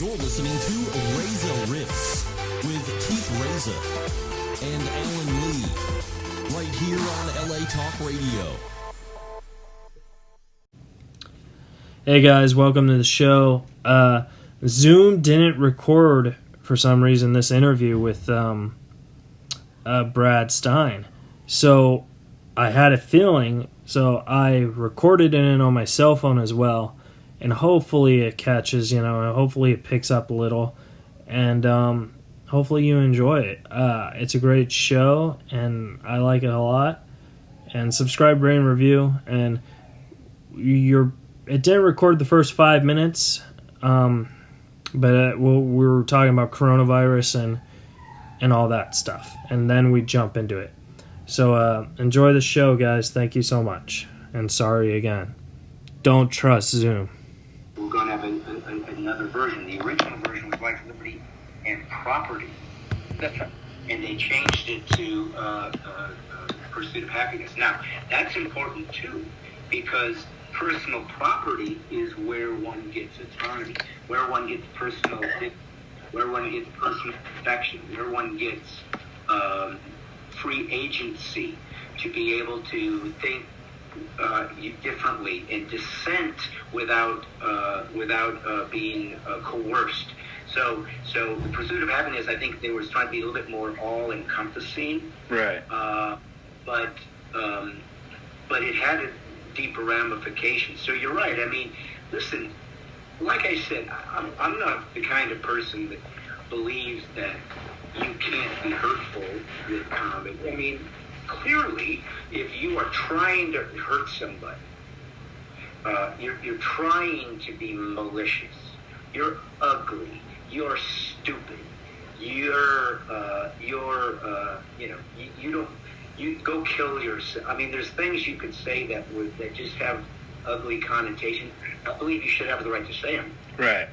You're listening to Reza Riffs with Keith Reza and Alan Lee, right here on LA Talk Radio. Hey guys, welcome to the show. Zoom didn't record, for some reason, this interview with Brad Stine. So I had a feeling, so I recorded it on my cell phone as well. And hopefully it catches, hopefully it picks up a little. And hopefully you enjoy it. It's a great show, and I like it a lot. And subscribe, rate, and review. And it didn't record the first 5 minutes, but we were talking about coronavirus and all that stuff. And then we jump into it. So enjoy the show, guys. Thank you so much. And sorry again. Don't trust Zoom. We're going to have another version. The original version was Life, Liberty, and Property. That's right. And they changed it to Pursuit of Happiness. Now, that's important, too, because personal property is where one gets autonomy, where one gets personal protection, where one gets free agency to be able to think differently and dissent without being coerced. So the Pursuit of Happiness, I think they were trying to be a little bit more all-encompassing. Right. But it had a deeper ramification. So you're right. I mean, listen, like I said, I'm not the kind of person that believes that you can't be hurtful with comedy. I mean, clearly, if you are trying to hurt somebody, you're trying to be malicious. You're ugly. You're stupid. You go kill yourself. I mean, there's things you could say that just have ugly connotation. I believe you should have the right to say them. Right.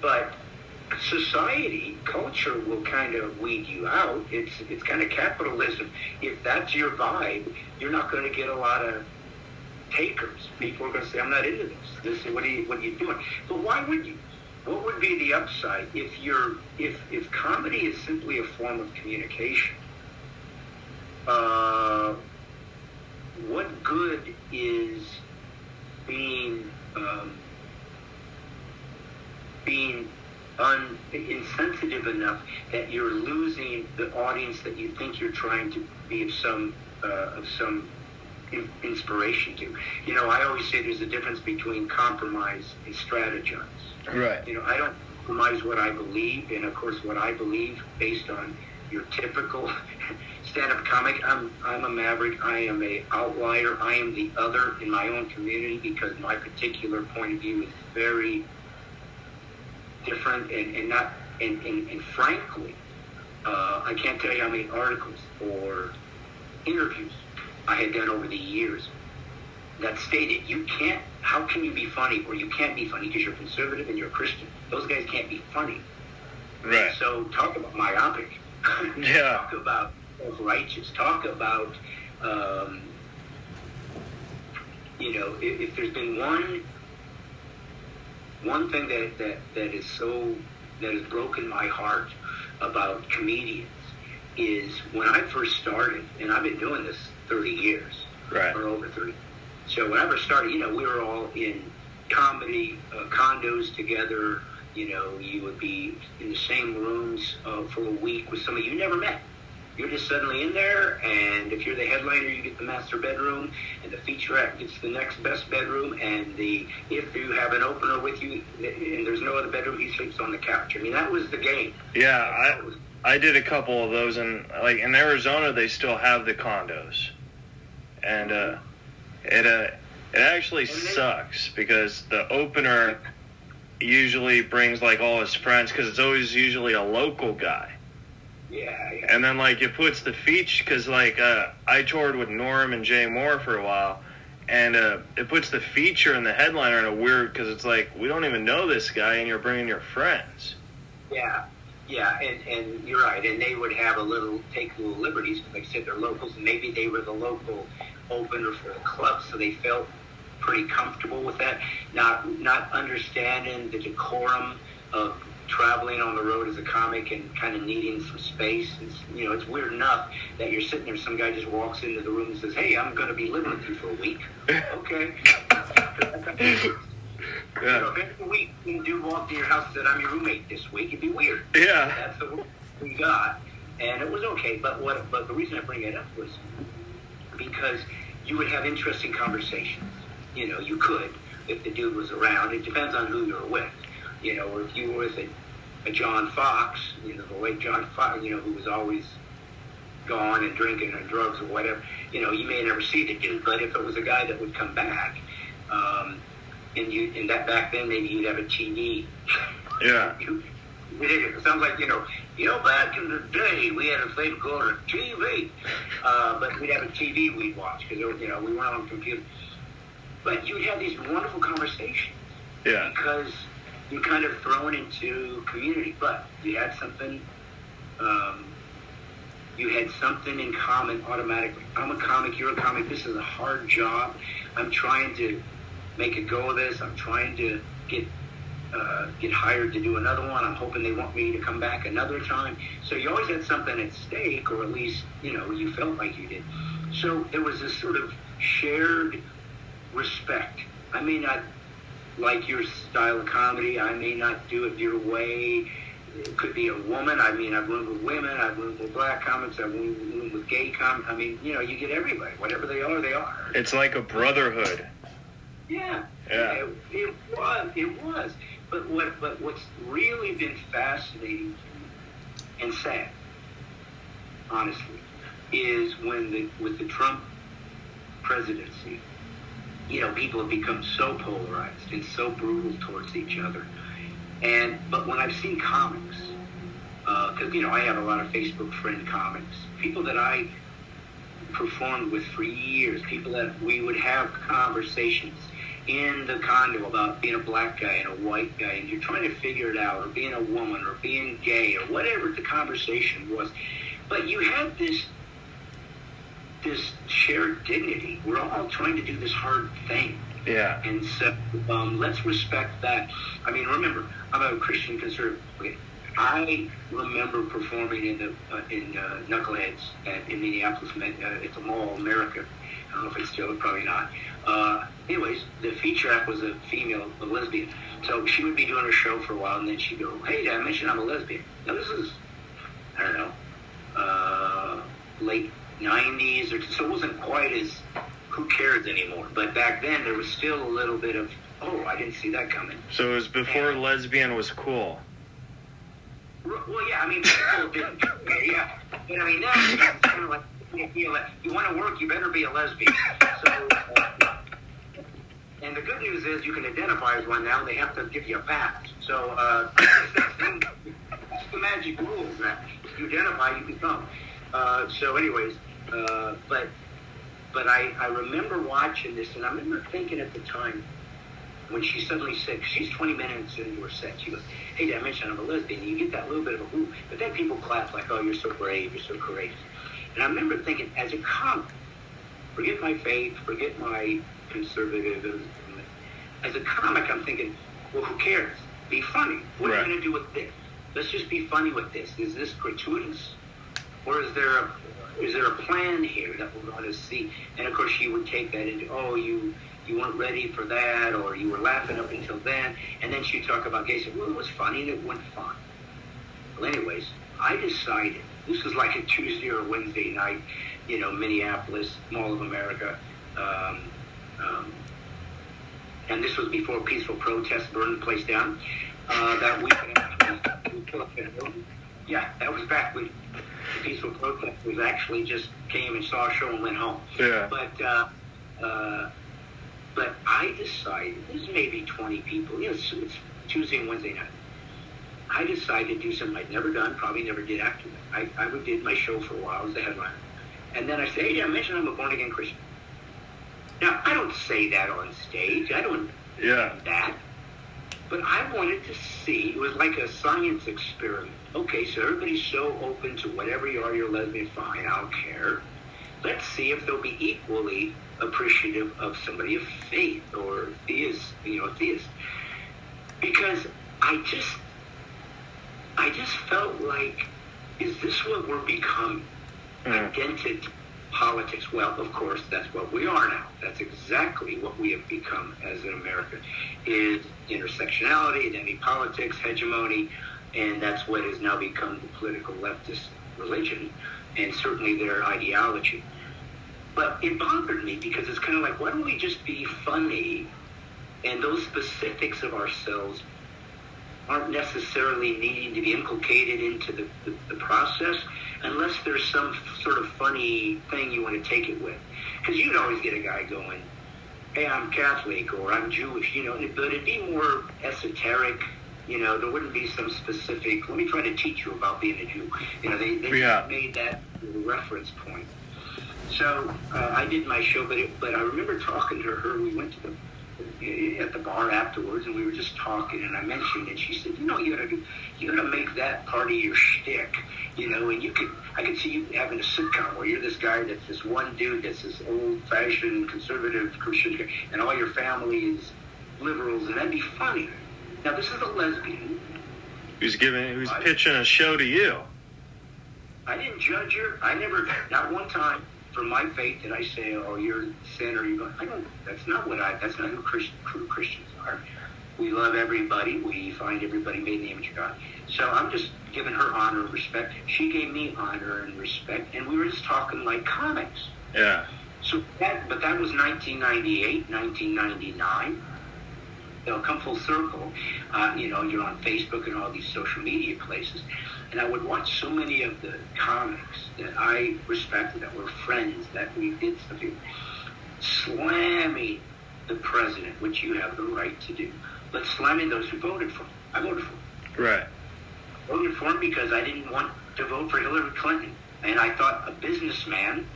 But society, culture will kind of weed you out. It's kind of capitalism. If that's your vibe, you're not going to get a lot of takers. People are going to say, "I'm not into this. What are you doing?" But why would you? What would be the upside if comedy is simply a form of communication? What good is being insensitive enough that you're losing the audience that you think you're trying to be of some inspiration to? I always say there's a difference between compromise and strategize. Right. I don't compromise what I believe, and of course what I believe based on your typical stand-up comic. I'm a maverick. I am a outlier. I am the other in my own community because my particular point of view is very different and frankly, I can't tell you how many articles or interviews I had done over the years that stated how can you be funny, or you can't be funny because you're conservative and you're Christian. Those guys can't be funny. Right. So talk about myopic. Yeah. Talk about self-righteous. Talk about, if there's been one thing that has broken my heart about comedians is when I first started, and I've been doing this 30 years, right, or over 30. So when I first started, we were all in comedy condos together. You would be in the same rooms for a week with somebody you never met. You're just suddenly in there, and if you're the headliner, you get the master bedroom, and the feature act gets the next best bedroom, and if you have an opener with you, and there's no other bedroom, he sleeps on the couch. I mean, that was the game. Yeah, I did a couple of those, and like in Arizona, they still have the condos, and it actually sucks because the opener usually brings like all his friends because it's always usually a local guy. Yeah. And then like it puts the feature, because like I toured with Norm and Jay Moore for a while, and it puts the feature and the headliner in a weird, because it's like we don't even know this guy and you're bringing your friends. Yeah, and you're right. And they would have take little liberties, like I said, they're locals, and maybe they were the local opener for the club, so they felt pretty comfortable with that, not understanding the decorum of traveling on the road as a comic and kind of needing some space. It's weird enough that you're sitting there, some guy just walks into the room and says, "Hey, I'm going to be living with you for a week." Okay. If every week some dude walked to your house and said, "I'm your roommate this week," it'd be weird. Yeah. That's the work we got. And it was okay. But the reason I bring it up was because you would have interesting conversations. You could, if the dude was around. It depends on who you're with. Or if you were with a John Fox, the late John Fox, who was always gone and drinking and drugs or whatever, you may never see the dude. But if it was a guy that would come back, and that back then maybe you'd have a TV. Yeah. It sounds like, back in the day we had a thing called a TV. But we'd have a TV we'd watch because, we weren't on computer. But you'd have these wonderful conversations. Yeah. Because you're kind of thrown into community. But you had something in common automatically. I'm a comic, you're a comic. This is a hard job. I'm trying to make a go of this. I'm trying to get hired to do another one. I'm hoping they want me to come back another time. So you always had something at stake, or at least, you felt like you did. So there was this sort of shared respect. I may not like your style of comedy. I may not do it your way. It could be a woman. I've roomed with women. I've roomed with black comics. I've roomed with gay comics. You get everybody. Whatever they are, they are. It's like a brotherhood. Yeah. It was. But what's really been fascinating and sad, honestly, is with the Trump presidency, people have become so polarized and so brutal towards each other. But when I've seen comics, because I have a lot of Facebook friend comics, people that I performed with for years, people that we would have conversations in the condo about being a black guy and a white guy, and you're trying to figure it out, or being a woman, or being gay, or whatever the conversation was. But you had this shared dignity. We're all trying to do this hard thing. Yeah. And so let's respect that. Remember, I'm a Christian conservative. Okay. I remember performing in Knuckleheads in Minneapolis. It's a Mall, America. I don't know if it's still, probably not. Anyways, the feature act was a female, a lesbian. So she would be doing her show for a while, and then she'd go, "Hey, did I mention I'm a lesbian?" Now, this is, I don't know, late 90s, so it wasn't quite as who cares anymore. But back then, there was still a little bit of, oh, I didn't see that coming. So it was before lesbian was cool. Well, yeah, people didn't. Yeah. But now it's kind of like, you want to work, you better be a lesbian. So, and the good news is you can identify as one now. They have to give you a pass. So that's the magic rules. That if you identify, you become. So, anyways, but I remember watching this, and I remember thinking at the time when she suddenly said, she's 20 minutes into her set, she goes, "Hey, did I mention I'm a lesbian?" And you get that little bit of a ooh, but then people clap like, "Oh, you're so brave, you're so courageous." And I remember thinking, as a comic, forget my faith, forget my conservatism. As a comic, I'm thinking, well, who cares? Be funny. What are you going to do with this? Let's just be funny with this. Is this gratuitous? Or is there a plan here that we're going to see? And, of course, she would take that into, oh, you weren't ready for that, or you were laughing up until then. And then she'd talk about gay. Well, it was funny, and it went fun. Well, anyways, I decided, this was like a Tuesday or Wednesday night, Minneapolis, Mall of America. And this was before peaceful protests burned the place down. That weekend, yeah, that was back when the peaceful protesters actually just came and saw a show and went home. Yeah. But I decided, this is maybe 20 people, it's Tuesday and Wednesday night. I decided to do something I'd never done, probably never did after that. I did my show for a while as the headliner. And then I said, "Hey, I mentioned I'm a born-again Christian." Now, I don't say that on stage. I don't do that. But I wanted to see, it was like a science experiment. Okay, so everybody's so open to whatever you are, you're lesbian, fine, I don't care. Let's see if they'll be equally appreciative of somebody of faith or theist. Because I just felt like, is this what we're becoming? Identity politics. Well, of course, that's what we are now. That's exactly what we have become as an American, is intersectionality, identity politics, hegemony, and that's what has now become the political leftist religion, and certainly their ideology. But it bothered me because it's kind of like, why don't we just be funny, and those specifics of ourselves aren't necessarily needing to be inculcated into the process unless there's some sort of funny thing you want to take it with. Because you'd always get a guy going, hey, I'm Catholic, or I'm Jewish, but it'd be more esoteric. There wouldn't be some specific, let me try to teach you about being a Jew. They made that a reference point. So I did my show, but I remember talking to her. We went to at the bar afterwards, and we were just talking, and I mentioned it. She said, you gotta make that part of your shtick, and I could see you having a sitcom where you're this guy that's this one dude that's this old-fashioned conservative Christian, and all your family is liberals, and that'd be funny. Now, this is a lesbian. Who's pitching a show to you. I didn't judge her. I never, not one time, for my faith did I say, oh, you're a sinner. That's not who true Christians are. We love everybody. We find everybody made in the image of God. So I'm just giving her honor and respect. She gave me honor and respect, and we were just talking like comics. Yeah. But that was 1998, 1999. They'll come full circle. You're on Facebook and all these social media places. And I would watch so many of the comics that I respected, that were friends, that we did something, slamming the president, which you have the right to do, but slamming those who voted for him. I voted for him. Right. I voted for him because I didn't want to vote for Hillary Clinton. And I thought a businessman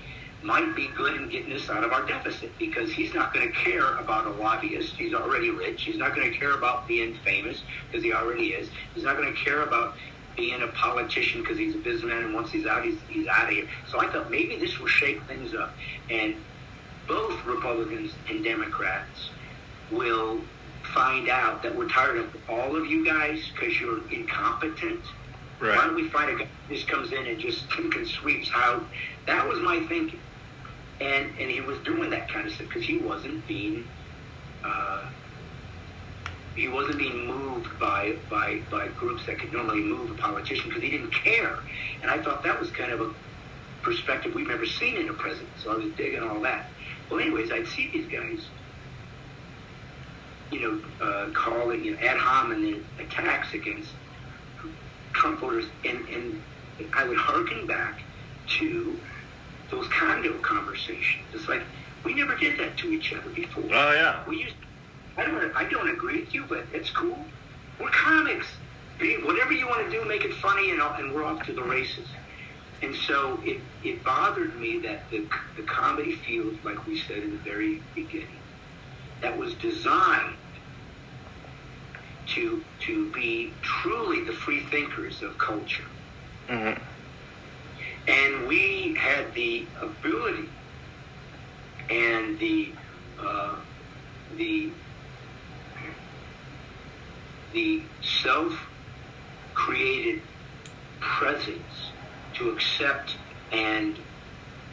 might be good in getting us out of our deficit, because he's not going to care about a lobbyist. He's already rich. He's not going to care about being famous, because he already is. He's not going to care about being a politician because he's a businessman, and once he's out, he's out of here. So I thought maybe this will shake things up, and both Republicans and Democrats will find out that we're tired of all of you guys because you're incompetent. Right. Why don't we find a guy who just comes in and just sweeps out? That was my thinking. And he was doing that kind of stuff because he wasn't being moved by groups that could normally move a politician, because he didn't care. And I thought that was kind of a perspective we've never seen in a president. So I was digging all that. Well, anyways, I'd see these guys, calling, ad hominem attacks against Trump voters, and I would hearken back to those condo conversations. It's like, we never did that to each other before. Oh, yeah. I don't agree with you, but it's cool. We're comics. Whatever you want to do, make it funny, and we're off to the races. And so it bothered me that the comedy field, like we said in the very beginning, that was designed to be truly the free thinkers of culture. Mm-hmm. And we had the ability and the self-created presence to accept and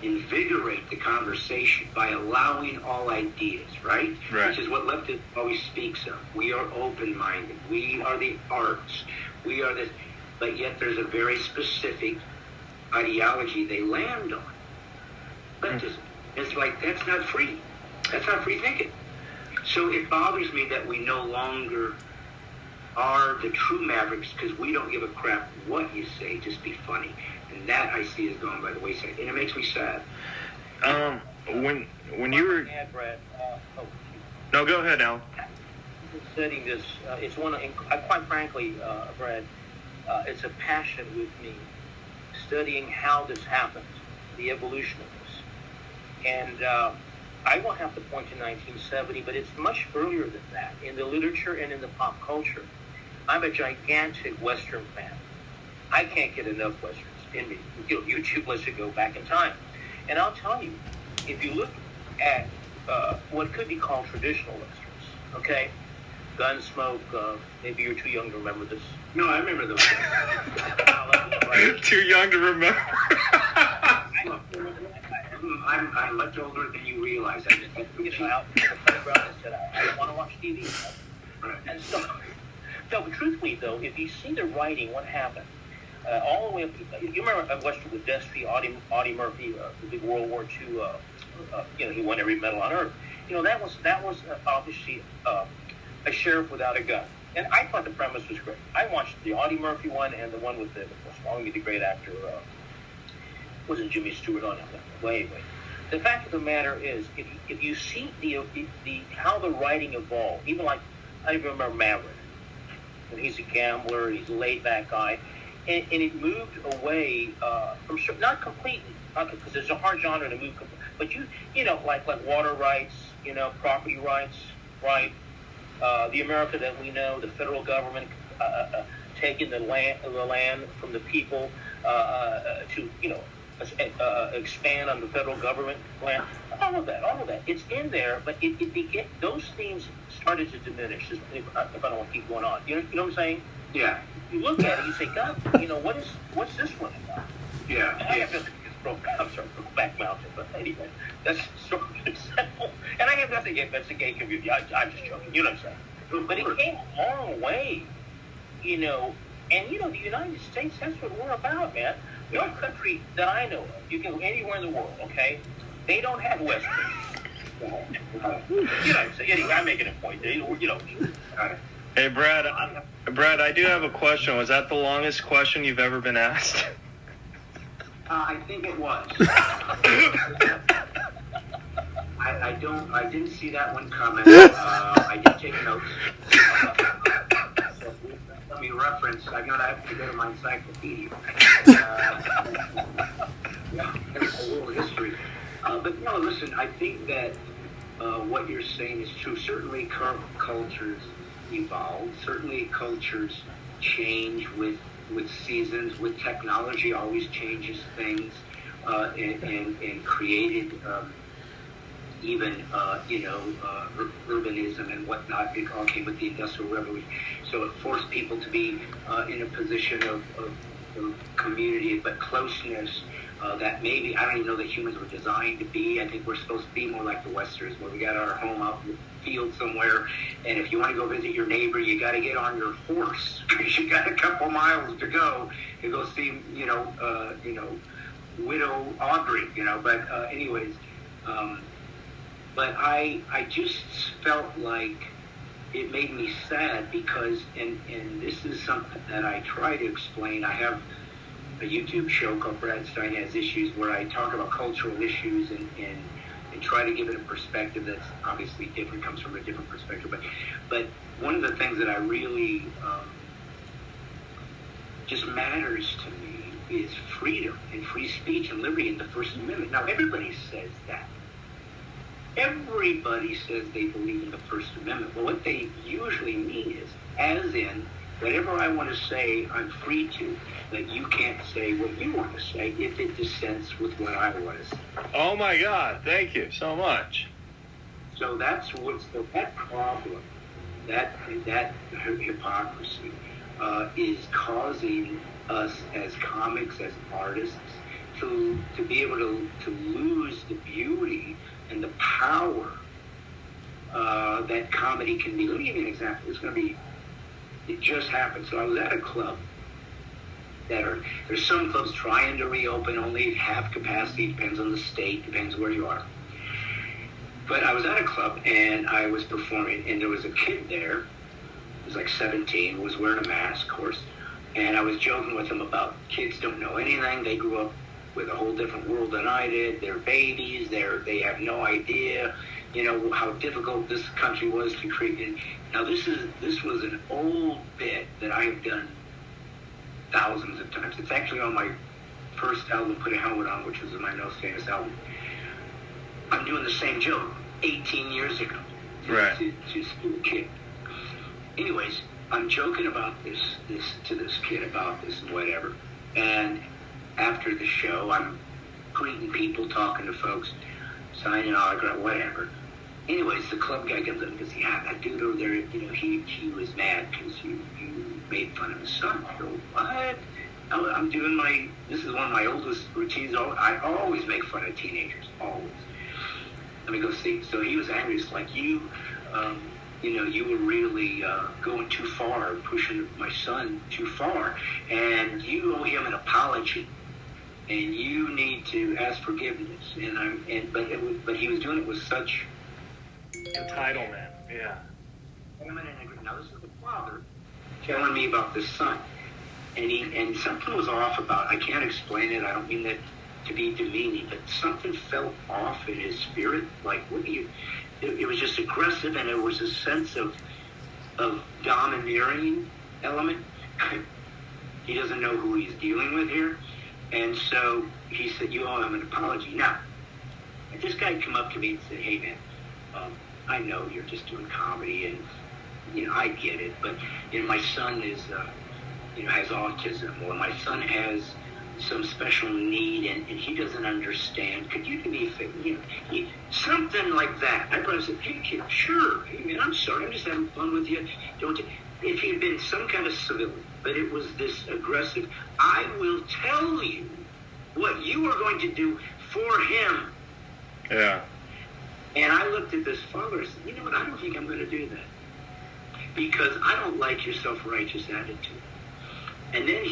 invigorate the conversation by allowing all ideas, right? Which is what leftism always speaks of. We are open-minded. We are the arts. We are this. But yet there's a very specific ideology they land on. Leftism. It's like, that's not free. That's not free thinking. So it bothers me that we no longer are the true mavericks, because we don't give a crap what you say, just be funny. And that I see is going by the wayside, and it makes me sad. When you were... Brad, No, go ahead, Al. Studying this, it's one. Quite frankly, Brad, it's a passion with me, studying how this happens, the evolution of this. And I won't have to point to 1970, but it's much earlier than that in the literature and in the pop culture. I'm a gigantic Western fan. I can't get enough Westerns in me. YouTube lets you go back in time. And I'll tell you, if you look at what could be called traditional Westerns, okay, Gunsmoke. Maybe you're too young to remember this. No, I remember those. Too young to remember. I'm much older than you realize. I just had You know, out in the playground and said, I don't want to watch TV. You know? Right. And so, no, but truthfully, though, if you see the writing, what happened? All the way up to, you remember Western with Destry, Audie Murphy, the big World War II, you know, he won every medal on earth. You know, that was obviously a sheriff without a gun. And I thought the premise was great. I watched the Audie Murphy one and the one with the great actor, wasn't Jimmy Stewart on it? Wait. The fact of the matter is, if you see the how the writing evolved, even like, I remember Maverick, when he's a gambler, he's a laid-back guy, and it moved away from, not completely, because there's a hard genre to move, but you know, like water rights, you know, property rights, right? The America that we know, the federal government taking the land from the people to, you know, expand on the federal government land. All of that. It's in there, but those themes started to diminish. If I don't want to keep going on, you know what I'm saying? Yeah. You look at it, you say, God, you know, what's this one about? Yeah. And I have nothing against Brokeback Mountain, but anyway, that's sort of an example. And I have nothing against the gay community. I'm just joking. You know what I'm saying? But it came a long way, you know. And you know, the United States, that's what we're about, man. No country that I know of, you can go anywhere in the world, okay? They don't have westerns. You know what I'm saying? Anyway, I'm making a point. You know. Hey, Brad, I do have a question. Was that the longest question you've ever been asked? I think it was. I didn't see that one coming. I did take notes. Let me reference. I'm gonna have to go to my encyclopedia. A little history. But no, listen. I think that what you're saying is true. Certainly, cultures evolve. Certainly, cultures change with seasons. With technology, always changes things, and created. Even urbanism and whatnot, it all came with the Industrial Revolution. So it forced people to be in a position of community, but closeness that maybe, I don't even know that humans were designed to be. I think we're supposed to be more like the Westerns, where we got our home out in the field somewhere, and if you want to go visit your neighbor, you got to get on your horse, because you got a couple miles to go and go see, Widow Audrey, but anyways, but I just felt like it made me sad because, and this is something that I try to explain. I have a YouTube show called Brad Stine Has Issues, where I talk about cultural issues and try to give it a perspective that's obviously different, comes from a different perspective. But one of the things that I really just matters to me is freedom and free speech and liberty in the First Amendment. Now, everybody says that. Everybody says they believe in the First Amendment. Well, what they usually mean is, as in, whatever I want to say, I'm free to, but you can't say what you want to say if it dissents with what I want to say. Oh my God, thank you so much. So that's that problem, that hypocrisy is causing us as comics, as artists, to be able to lose the beauty and the power that comedy can be. Let me give you an example. It just happened. So I was at a club there's some clubs trying to reopen, only half capacity, depends on the state, depends where you are. But I was at a club and I was performing, and there was a kid there, he was like 17, was wearing a mask, of course, and I was joking with him about kids don't know anything, they grew up with a whole different world than I did. They're babies. They have no idea, how difficult this country was to create. Now this was an old bit that I have done thousands of times. It's actually on my first album, Put a Helmet On, which was my most famous album. I'm doing the same joke 18 years ago Right. to a kid. Anyways, I'm joking about this to this kid about this and whatever, and after the show, I'm greeting people, talking to folks, signing autograph, whatever. anyways, the club guy comes up and goes, yeah, that dude over there, he was mad because you made fun of his son. I go, what? I'm doing this is one of my oldest routines. I always make fun of teenagers, always. Let me go see. So he was angry. It's like, you were really going too far, pushing my son too far, and you owe him an apology, and you need to ask forgiveness. But he was doing it with such Entitlement. Yeah. Now this is the father telling me about this son, and something was off about. I can't explain it. I don't mean that to be demeaning, but something felt off in his spirit. Like, it was just aggressive, and there was a sense of domineering element. He doesn't know who he's dealing with here, and so he said, "You owe him an apology." Now, if this guy come up to me and said, "Hey, man, I know you're just doing comedy, and I get it, but my son is has autism, or my son has some special need, and he doesn't understand. Could you do me a favor?" Something like that. I probably said, "Hey, kid, sure. Hey, man, I'm sorry. I'm just having fun with you. If he had been some kind of civility, but it was this aggressive, I will tell you what you are going to do for him." Yeah. And I looked at this father and said, "You know what? I don't think I'm going to do that, because I don't like your self-righteous attitude." And then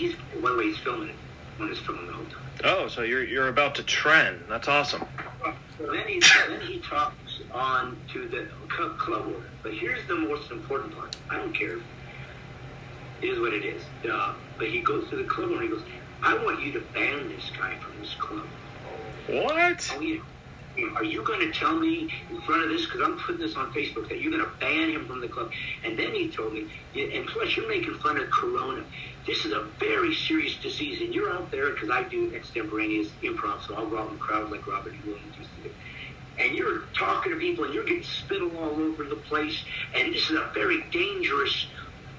by the way, he's filming it. When he's filming the whole time. Oh, so you're about to trend. That's awesome. So then he talks on to the club order. But here's the most important part. I don't care. It is what it is. But he goes to the club order and he goes, "I want you to ban this guy from this club." What? Oh, yeah. Are you going to tell me in front of this, because I'm putting this on Facebook, that you're going to ban him from the club? And then he told me, and plus you're making fun of Corona. This is a very serious disease, and you're out there, because I do extemporaneous improv, so I'll go out in crowds like Robert E. Williams used to do. And you're talking to people, and you're getting spittle all over the place, and this is a very dangerous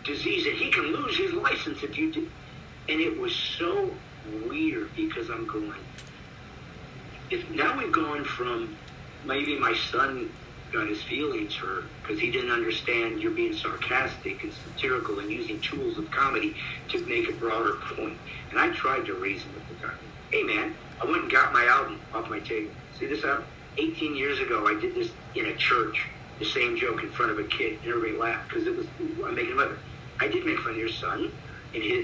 disease, and he can lose his license if you do. And it was so weird, because I'm going, now we've gone from maybe my son got his feelings hurt because he didn't understand you're being sarcastic and satirical and using tools of comedy to make a broader point. And I tried to reason with the guy. Hey, man, I went and got my album off my table. See this album? 18 years ago, I did this in a church, the same joke in front of a kid, and everybody laughed because I'm making fun of it. I did make fun of your son,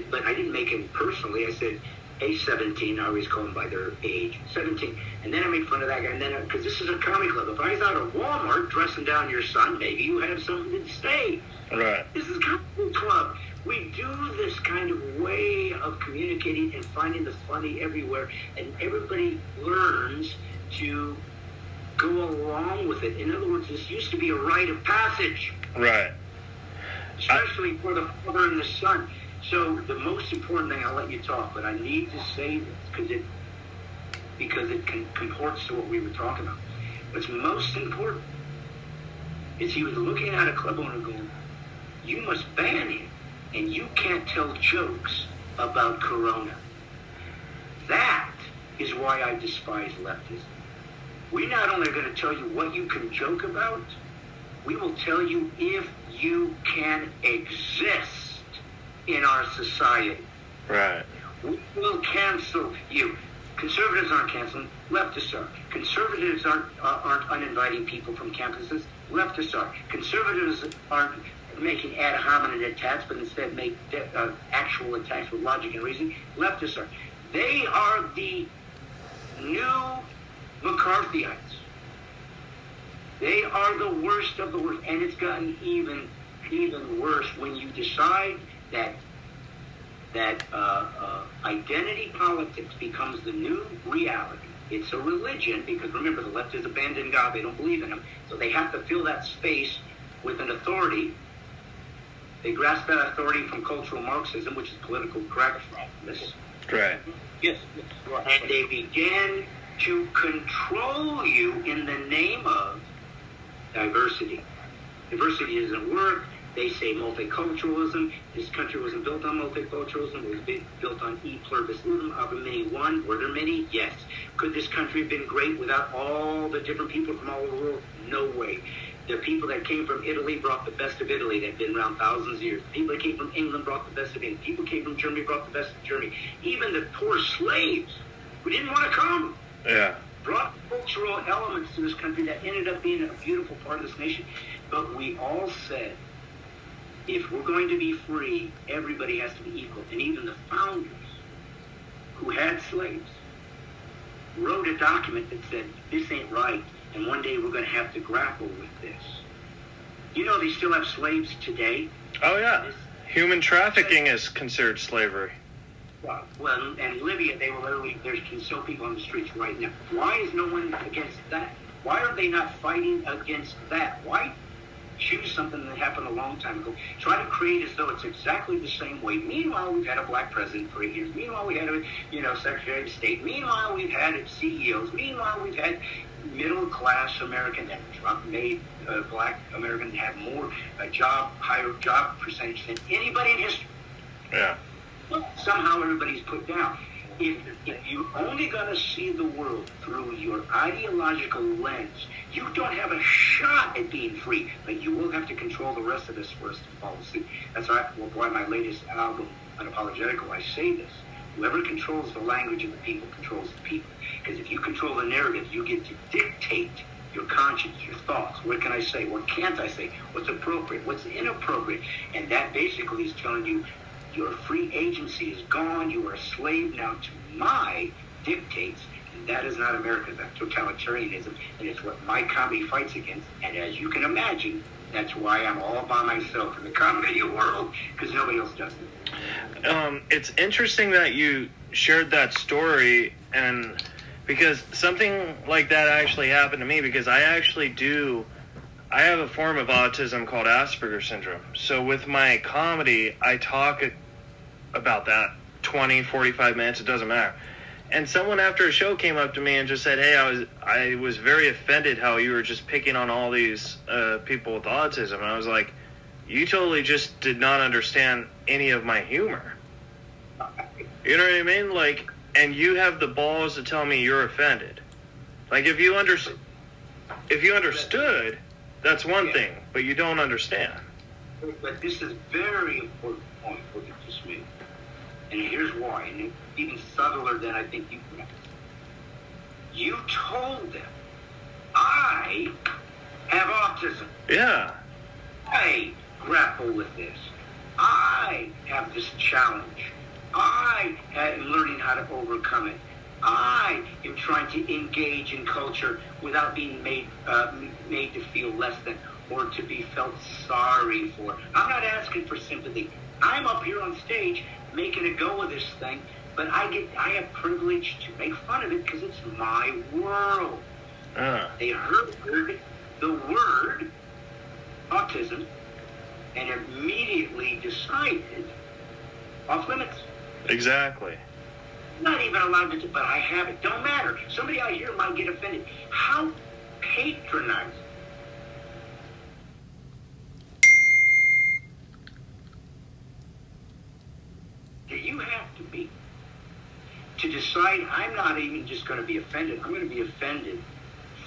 but I didn't make him personally. I said, "Hey, 17, I always call them by their age, 17. And then I made fun of that guy, and then, because this is a comedy club. If I was out of Walmart dressing down your son, maybe you have something to say. Right. This is a comedy club. We do this kind of way of communicating and finding the funny everywhere, and everybody learns to go along with it. In other words, this used to be a rite of passage. Right. Especially for the father and the son. So the most important thing, I'll let you talk, but I need to say this because it comports to what we were talking about. What's most important is he was looking at a club owner going, "You must ban him, and you can't tell jokes about Corona." That is why I despise leftism. We not only are going to tell you what you can joke about, we will tell you if you can exist in our society. Right. We will cancel you. Conservatives aren't canceling, leftists are. Conservatives aren't uninviting people from campuses, leftists are. Conservatives aren't making ad hominem attacks, but instead make actual attacks with logic and reason, leftists are. They are the new McCarthyites. They are the worst of the worst, and it's gotten even worse when you decide that identity politics becomes the new reality. It's a religion, because remember, the left has abandoned God. They don't believe in him. So they have to fill that space with an authority. They grasp that authority from cultural Marxism, which is political correctness. Right. Yes. And they begin to control you in the name of diversity. Diversity doesn't work. They say multiculturalism. This country wasn't built on multiculturalism. It was built on e pluribusism of a many one. Were there many? Yes. Could this country have been great without all the different people from all over the world? No way. The people that came from Italy brought the best of Italy. They've been around thousands of years. The people that came from England brought the best of England. People came from Germany brought the best of Germany. Even the poor slaves who didn't want to come brought cultural elements to this country that ended up being a beautiful part of this nation. But we all said, if we're going to be free, everybody has to be equal. And even the founders who had slaves wrote a document that said, this ain't right, and one day we're going to have to grapple with this. You know, they still have slaves today. Oh, yeah. Human trafficking is considered slavery. Well, and Libya, they were literally, they can still people on the streets right now. Why is no one against that? Why are they not fighting against that? Why choose something that happened a long time ago? Try to create as though it's exactly the same way. Meanwhile, we've had a black president for 8 years. Meanwhile, we had a, Secretary of State. Meanwhile, we've had CEOs. Meanwhile, we've had middle-class American that Trump made black Americans have more higher job percentage than anybody in history. Yeah. Somehow everybody's put down. If you're only going to see the world through your ideological lens, you don't have a shot at being free, but you will have to control the rest of us for us to follow suit. That's why my latest album, Unapologetical, I say this. Whoever controls the language of the people controls the people. Because if you control the narrative, you get to dictate your conscience, your thoughts. What can I say? What can't I say? What's appropriate? What's inappropriate? And that basically is telling you your free agency is gone. You are a slave now to my dictates. And that is not America. That's totalitarianism. And it's what my comedy fights against. And as you can imagine, that's why I'm all by myself in the comedy world, because nobody else does it. It's interesting that you shared that story, and because something like that actually happened to me, because I have a form of autism called Asperger's syndrome. So with my comedy, I talk about that 20, 45 minutes, it doesn't matter. And someone after a show came up to me and just said, hey, I was very offended how you were just picking on all these people with autism. And I was like, you totally just did not understand any of my humor. You know what I mean? Like, and you have the balls to tell me you're offended. Like, if you understood, that's one thing, but you don't understand. But this is a very important point what you just made. And here's why, and it's even subtler than I think you can. You told them, I have autism. Yeah. I grapple with this. I have this challenge. I am learning how to overcome it. I am trying to engage in culture without being made to feel less than or to be felt sorry for. I'm not asking for sympathy. I'm up here on stage making a go of this thing, but I have privilege to make fun of it because it's my world. They heard the word autism and immediately decided off limits. Exactly. Not even allowed to, but I have it. Don't matter. Somebody out here might get offended. How patronizing. Do you have to be to decide I'm not even just going to be offended. I'm going to be offended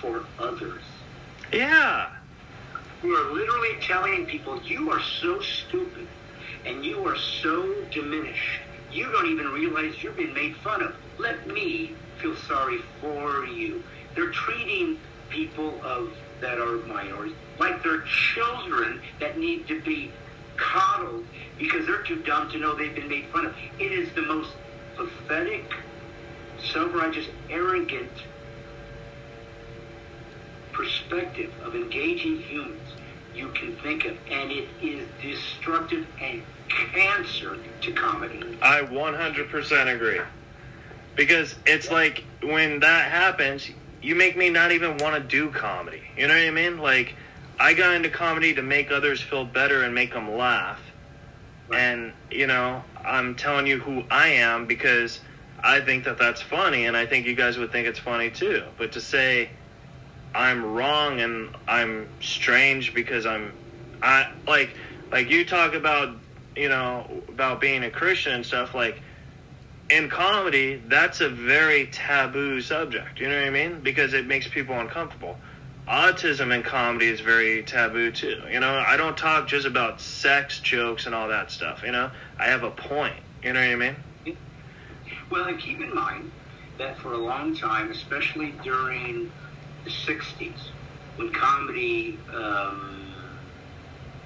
for others. Yeah. You are literally telling people you are so stupid and you are so diminished. You don't even realize you're being made fun of. Let me feel sorry for you. They're treating people that are minorities like they're children that need to be coddled because they're too dumb to know they've been made fun of. It is the most pathetic, self-righteous, arrogant perspective of engaging humans you can think of, and it is destructive and cancer to comedy. I 100% agree. Because it's like, when that happens, you make me not even want to do comedy. You know what I mean? Like, I got into comedy to make others feel better and make them laugh. Right. And, I'm telling you who I am because I think that that's funny, and I think you guys would think it's funny too. But to say I'm wrong and I'm strange because like you talk about, about being a Christian and stuff, like in comedy, that's a very taboo subject. You know what I mean? Because it makes people uncomfortable. Autism in comedy is very taboo too. I don't talk just about sex jokes and all that stuff. I have a point. You know what I mean? Well, and keep in mind that for a long time, especially during the 60s, when comedy,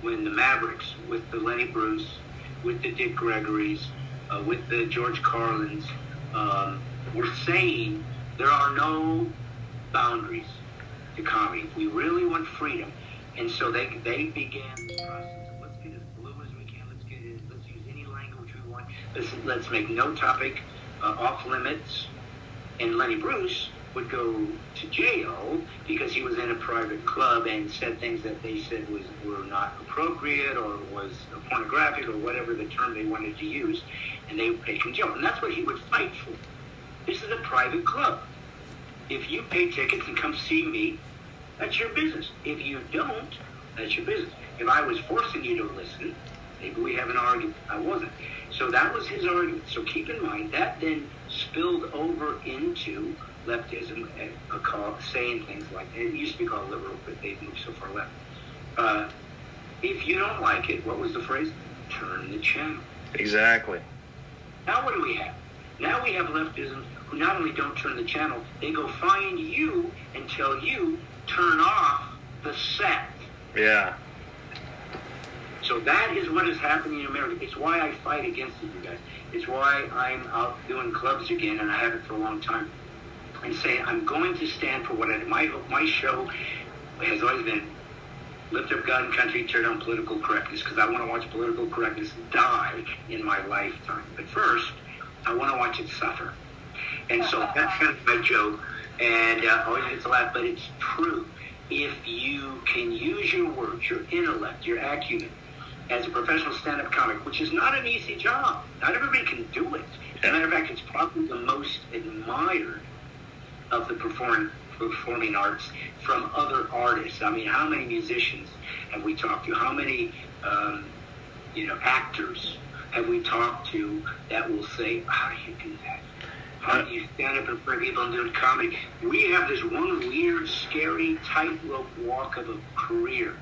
when the Mavericks, with the Lenny Bruce, with the Dick Gregorys, with the George Carlins, were saying there are no boundaries to comedy. We really want freedom. And so they began this process of let's get as blue as we can, let's use any language we want, let's make no topic off limits. And Lenny Bruce would go to jail because he was in a private club and said things that they said were not appropriate or was pornographic or whatever the term they wanted to use, and they would take him to jail. And that's what he would fight for. This is a private club. If you pay tickets and come see me, that's your business. If you don't, that's your business. If I was forcing you to listen, maybe we have an argument. I wasn't. So that was his argument. So keep in mind, that then spilled over into leftism, saying things like, it used to be called liberal, but they've moved so far left. If you don't like it, what was the phrase? Turn the channel. Exactly. Now what do we have? Now we have leftism who not only don't turn the channel, they go find you and tell you, turn off the set. Yeah. So that is what is happening in America. It's why I fight against it, you guys. It's why I'm out doing clubs again, and I have it for a long time, and say I'm going to stand for what my show has always been: lift up God and country, tear down political correctness, because I want to watch political correctness die in my lifetime. But first, I want to watch it suffer. And so that's kind of my joke, and always gets a laugh, but it's true. If you can use your words, your intellect, your acumen, as a professional stand-up comic, which is not an easy job. Not everybody can do it. As a matter of fact, it's probably the most admired of the performing arts from other artists. I mean, how many musicians have we talked to? How many, actors have we talked to that will say, how do you do that? How do you stand up in front of people and do comedy? We have this one weird, scary, tightrope walk of a career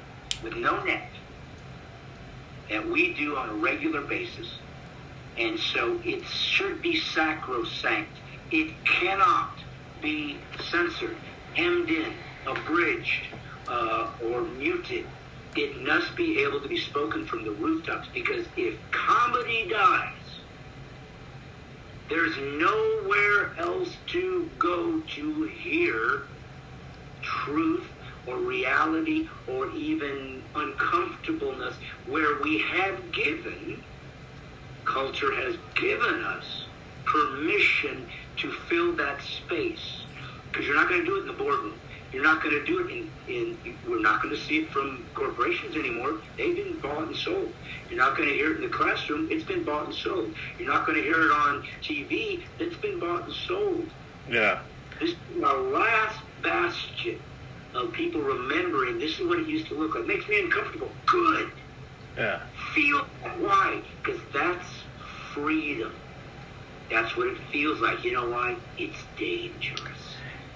with no net that we do on a regular basis. And so it should be sacrosanct. It cannot be censored, hemmed in, abridged, or muted. It must be able to be spoken from the rooftops, because if comedy dies, there's nowhere else to go to hear truth or reality or even uncomfortableness, where we have given, culture has given us permission to fill that space. Because you're not going to do it in the boardroom. You're not going to do it we're not going to see it from corporations anymore. They've been bought and sold. You're not going to hear it in the classroom. It's been bought and sold. You're not going to hear it on TV. It's been bought and sold. Yeah. This is our last bastion of people remembering this is what it used to look like. Makes me uncomfortable. Good. Yeah. Feel that. Why? Because that's freedom. That's what it feels like. You know why? It's dangerous.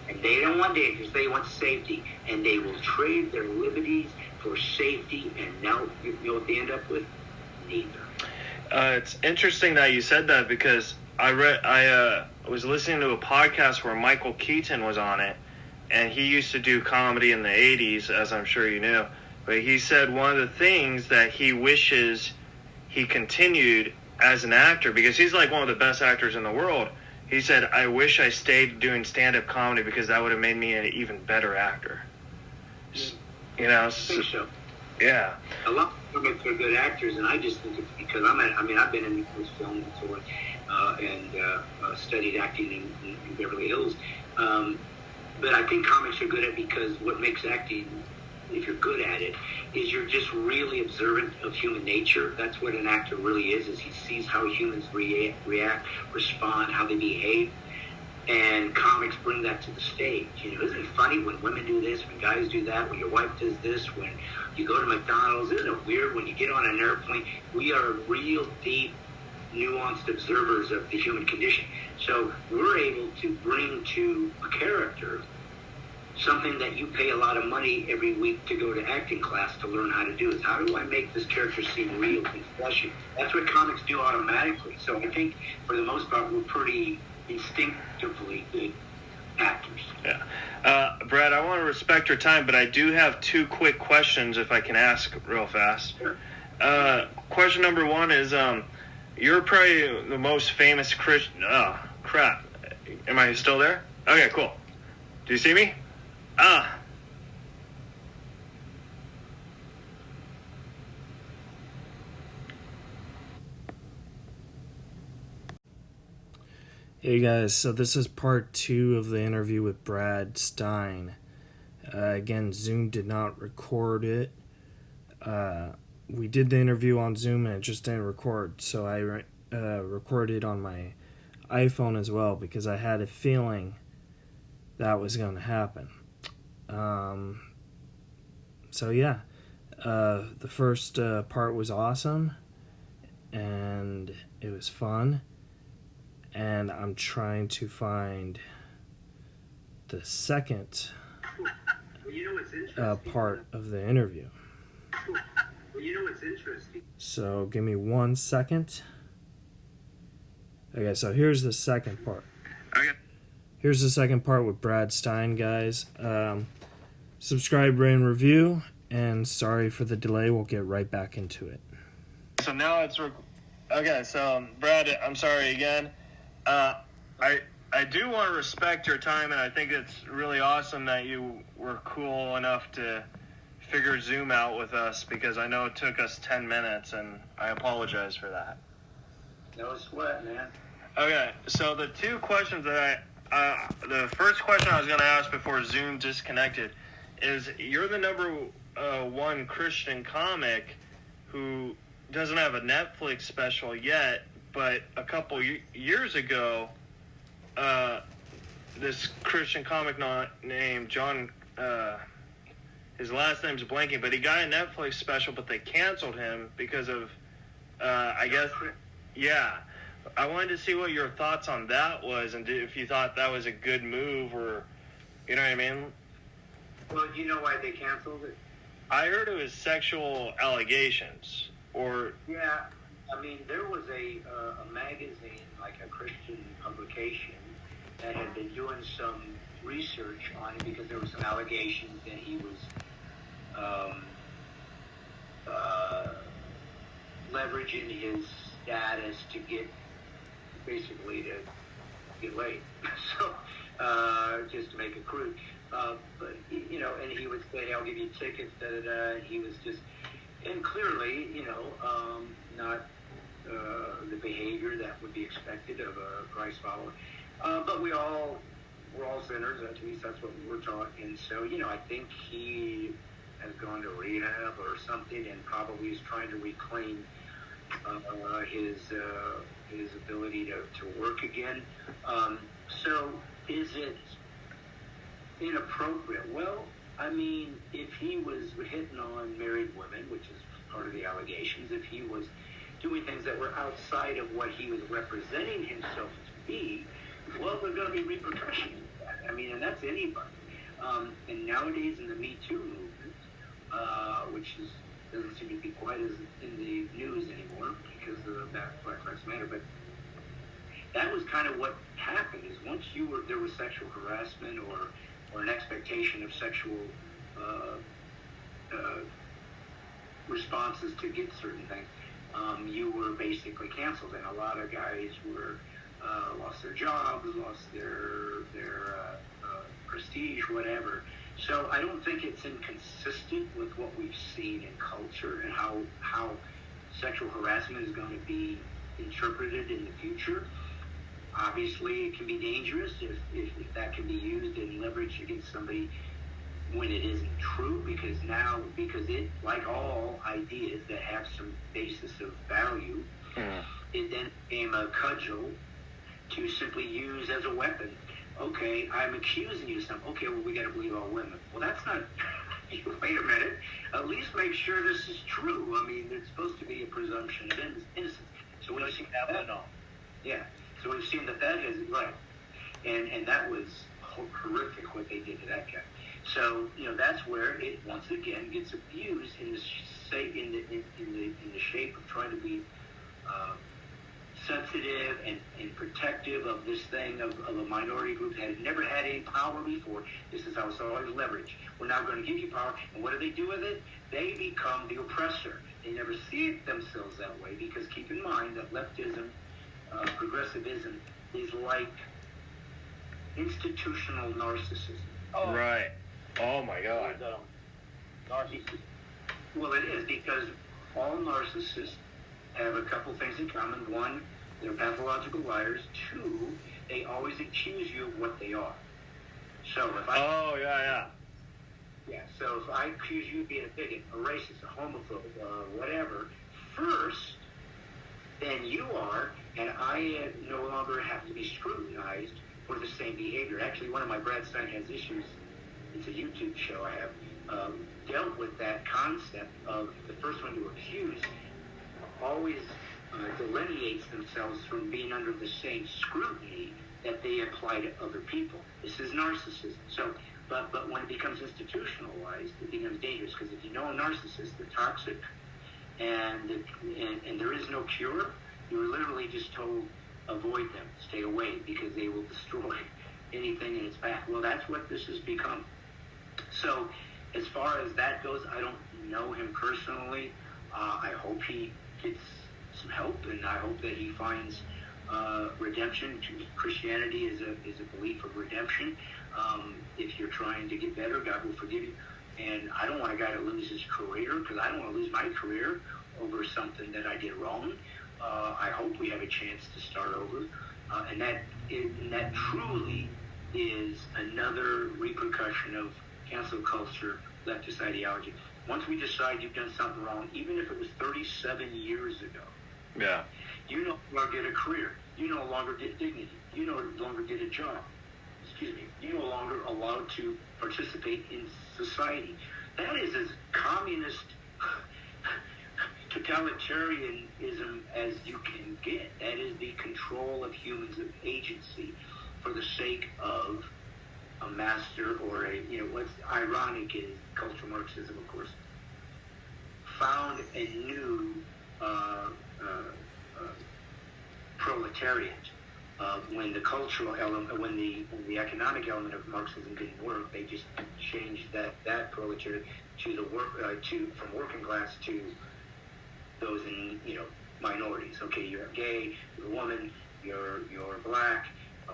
And they don't want dangerous. They want safety. And they will trade their liberties for safety. And now, you know what they end up with? Neither. It's interesting that you said that, because I was listening to a podcast where Michael Keaton was on it, and he used to do comedy in the 80s, as I'm sure you knew. But he said one of the things that he wishes he continued as an actor, because he's like one of the best actors in the world, he said, I wish I stayed doing stand-up comedy, because that would have made me an even better actor. You know? I think so. Yeah. A lot of comics are good actors, and I just think it's because I've been in this film and so on, and studied acting in Beverly Hills. But I think comics are good at it because what makes acting, if you're good at it, is you're just really observant of human nature. That's what an actor really is he sees how humans react, respond, how they behave. And comics bring that to the stage. Isn't it funny when women do this, when guys do that, when your wife does this, when you go to McDonald's? Isn't it weird when you get on an airplane? We are real deep, nuanced observers of the human condition. So we're able to bring to a character something that you pay a lot of money every week to go to acting class to learn how to do. Is how do I make this character seem real and fleshy? That's what comics do automatically. So I think for the most part, we're pretty instinctively good actors. Yeah. Brad, I want to respect your time, but I do have 2 quick questions if I can ask real fast. Sure. Question number 1 is, you're probably the most famous Christian... Oh, crap. Am I still there? Okay, cool. Do you see me? Hey guys, so this is part 2 of the interview with Brad Stine. Again, Zoom did not record it. We did the interview on Zoom and it just didn't record, so I recorded on my iPhone as well because I had a feeling that was going to happen. So yeah, the first part was awesome and it was fun. And I'm trying to find the second part of the interview. What's interesting? So give me 1 second. Okay, so here's the second part. Okay. Here's the second part with Brad Stine, guys. Subscribe, rate, and review. And sorry for the delay. We'll get right back into it. So now it's... Okay, so Brad, I'm sorry again. I do want to respect your time, and I think it's really awesome that you were cool enough to figure Zoom out with us, because I know it took us 10 minutes, and I apologize for that. No sweat, man. Okay, so the 2 questions that the first question I was going to ask before Zoom disconnected is, you're the number 1 Christian comic who doesn't have a Netflix special yet, but a couple years ago, this Christian comic named John, his last name's blanking, but he got a Netflix special, but they canceled him because of, I guess, yeah. I wanted to see what your thoughts on that was, and if you thought that was a good move, or, you know what I mean? Well, do you know why they canceled it? I heard it was sexual allegations, or... Yeah, I mean, there was a magazine, like a Christian publication, that had been doing some research on it because there were some allegations that he was leveraging his status to get laid. So, just to make it crude. But, and he would say, I'll give you tickets, da-da-da, and he was just, and clearly, not the behavior that would be expected of a Christ follower. But we're all sinners, at least that's what we were taught. And so, I think he has gone to rehab or something and probably is trying to reclaim his ability to work again. So is it inappropriate? Well, I mean, if he was hitting on married women, which is part of the allegations, if he was doing things that were outside of what he was representing himself to be, well, there's going to be repercussions of that. I mean, and that's anybody. And nowadays in the Me Too movement, which doesn't seem to be quite as in the news anymore because of Black Lives Matter, but that was kind of what happened, is once there was sexual harassment or an expectation of sexual responses to get certain things, you were basically canceled, and a lot of guys lost their jobs, lost their prestige, whatever. So I don't think it's inconsistent with what we've seen in culture and how sexual harassment is going to be interpreted in the future. Obviously, it can be dangerous if that can be used and leveraged against somebody when it isn't true, because it, like all ideas that have some basis of value, it then became a cudgel to simply use as a weapon. Okay, I'm accusing you of something. Okay, well, we got to believe all women. Well, that's not. Wait a minute. At least make sure this is true. I mean, there's supposed to be a presumption of innocence. So we've seen that. Yeah. So we've seen that is right, and that was horrific what they did to that guy. So that's where it once again gets abused in the shape of trying to be sensitive and protective of this thing of a minority group that had never had any power before. This is how it's always leveraged. We're now going to give you power, and what do they do with it? They become the oppressor. They never see it themselves that way, because keep in mind that leftism, progressivism is like institutional narcissism. Oh. Right. Oh my God. Narcissism. Well, it is, because all narcissists have a couple things in common. One, they're pathological liars. Two, they always accuse you of what they are. So if so if I accuse you of being a bigot, a racist, a homophobe, whatever, first, then you are, and I no longer have to be scrutinized for the same behavior. Actually, one of my Brad Stine Has Issues, it's a YouTube show I have, dealt with that concept of the first one to accuse always delineates themselves from being under the same scrutiny that they apply to other people. This is narcissism. So, but when it becomes institutionalized, it becomes dangerous, because if you know a narcissist, they're toxic, and there is no cure. You're literally just told, avoid them, stay away, because they will destroy anything in its path. Well, that's what this has become. So, as far as that goes, I don't know him personally. I hope he gets some help, and I hope that he finds redemption. Christianity is a belief of redemption. If you're trying to get better, God will forgive you. And I don't want a guy to lose his career, because I don't want to lose my career over something that I did wrong. I hope we have a chance to start over, and that truly is another repercussion of cancel culture, leftist ideology. Once we decide you've done something wrong, even if it was 37 years ago, you no longer get a career. You no longer get dignity. You no longer get a job. You're no longer allowed to participate in society. That is as communist, totalitarianism as you can get. That is the control of humans of agency for the sake of a master or what's ironic is cultural Marxism, of course, found a new proletariat. When the cultural element, when the economic element of Marxism didn't work, they just changed that proletariat to the from working class to those in minorities. Okay, you're gay, you're a woman, you're black.